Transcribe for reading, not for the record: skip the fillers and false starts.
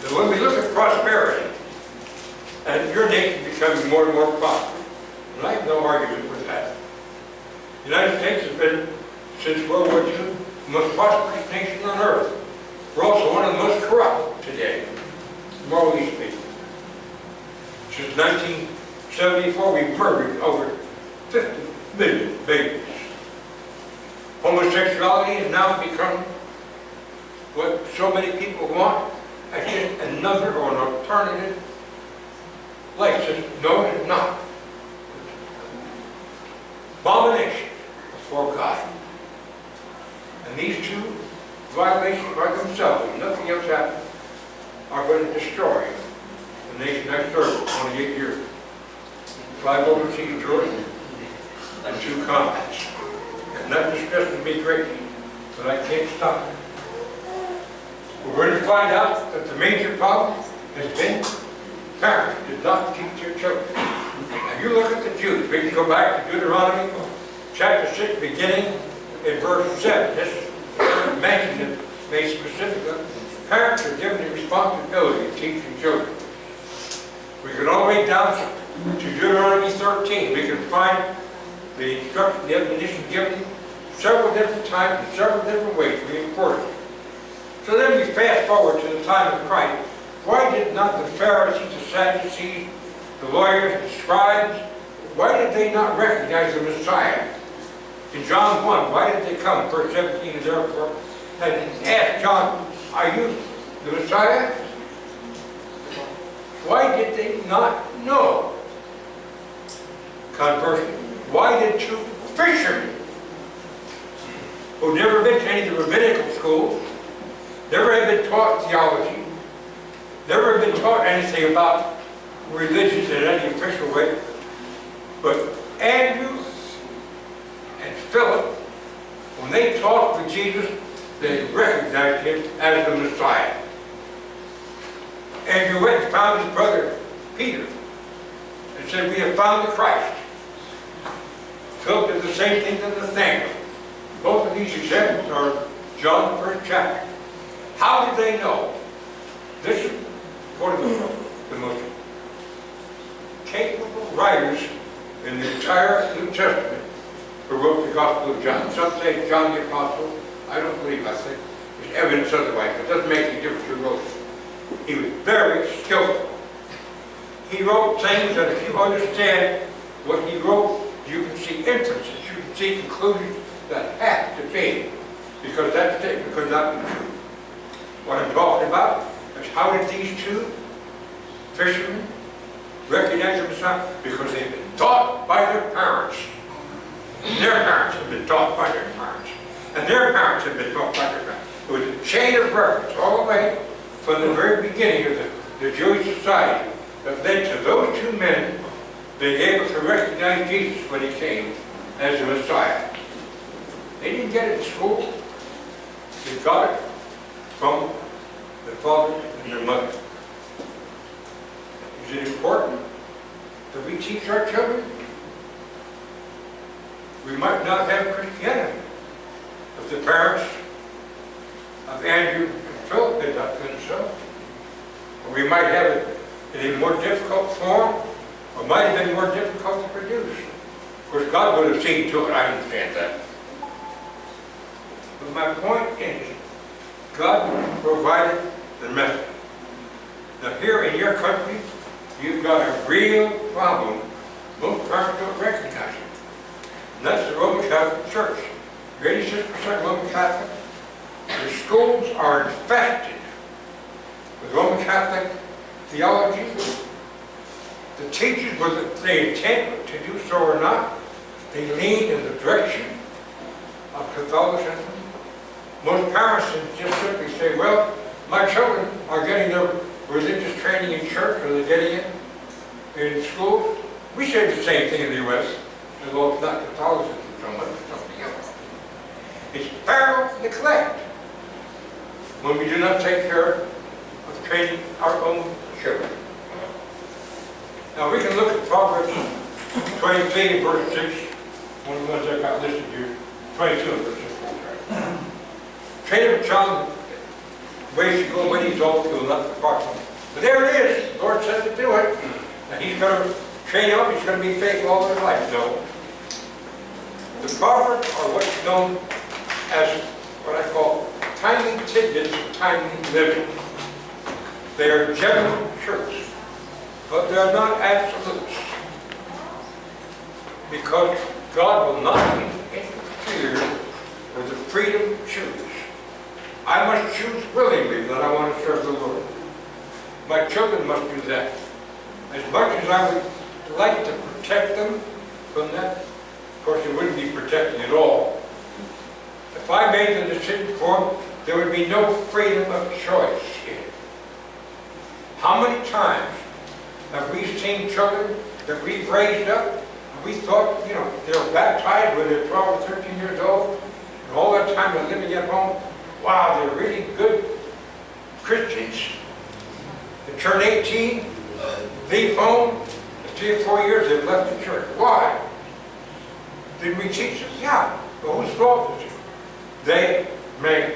that when we look at prosperity, and your nation becoming more and more prosperous, and I have no argument with that. The United States has been, since World War II, the most prosperous nation on earth. We're also one of the most corrupt today, morally speaking. Since 1974, we've murdered over 50 million babies. Homosexuality has now become what so many people want, as just another or an alternative license. No, it's not. Abomination before God. And these two violations by themselves, if nothing else happens, are going to destroy the nation I served for 28 years. 5 overseas tours and 2 combats. And that distresses me greatly, but I can't stop it. We're going to find out that the major problem has been parents did not teach their children. Now you look at the Jews. We can go back to Deuteronomy chapter 6, beginning in verse 7. This is mentioned it made specifically. Parents are given the responsibility of teaching children. We can all the way down to Deuteronomy 13. We can find the instruction, the admonition given several different times in several different ways, reinforced. So then we fast forward to the time of Christ. Why did not the Pharisees, the Sadducees, the lawyers, the scribes, why did they not recognize the Messiah? In John 1, why did they come? Verse 17 is therefore, and asked John, are you the Messiah? Why did they not know? Conversely, why did 2 fishermen who never been to any of the rabbinical schools, never had been taught theology, never had been taught anything about religion in any official way, but Andrew and Philip, when they talked with Jesus, they recognized him as the Messiah. Andrew went and found his brother Peter and said, we have found the Christ. Philip did the same thing to Nathanael. Both of these examples are John, the 1st chapter. How did they know? This is one of the most capable writers in the entire New Testament who wrote the Gospel of John. Some say John the Apostle. I don't believe. I think there's evidence otherwise, but it doesn't make any difference who wrote it. He was very skillful. He wrote things that if you understand what he wrote, you can see inferences, you can see conclusions that have to be, because that statement could not be true. What I'm talking about is how did these 2 fishermen recognize the Messiah? Because they've been taught by their parents. Their parents have been taught by their parents. And their parents have been taught by their parents. It was a chain of reference all the way from the very beginning of the Jewish society that led to those 2 men being able to recognize Jesus when he came as the Messiah. They didn't get it in school. They got it from their father and their mother. Is it important that we teach our children? We might not have Christianity if the parents of Andrew and Philip had not been so. Or we might have it in a more difficult form, or might have been more difficult to produce. Of course, God would have seen to it, I understand that. But my point is, God provided the method. Now here in your country, you've got a real problem. Most parents don't recognize it. And that's the Roman Catholic Church. 86% Roman Catholic. The schools are infested with Roman Catholic theology. The teachers, whether they intend to do so or not, they lean in the direction of Catholicism. Most parents just simply say, well, my children are getting their religious training in church, or they're getting it in schools. We say the same thing in the U.S., although it's not Catholicism so much, it's something else. It's parental neglect when we do not take care of training our own children. Now we can look at Proverbs 23 and verse 6, one of the ones I got listed here, 22 and verse 6. Train up a child ways to go when he's old to let the cross. But there it is. The Lord said to do it. And he's going to train up. He's going to be faithful all his life. No. The Proverbs are what's known as what I call tiny tidbits of tiny living. They are general truths, but they are not absolutes. Because God will not interfere with the freedom to choose. I must choose willingly that I want to serve the Lord. My children must do that. As much as I would like to protect them from that, of course it wouldn't be protecting at all. If I made the decision for them, there would be no freedom of choice here. How many times have we seen children that we've raised up, and we thought, you know, they were baptized when they're 12 or 13 years old, and all that time they're living at home, wow, they're really good Christians. They turn 18, leave home, in 3 or 4 years they've left the church. Why? Did we teach them? Yeah. But whose fault is it? They made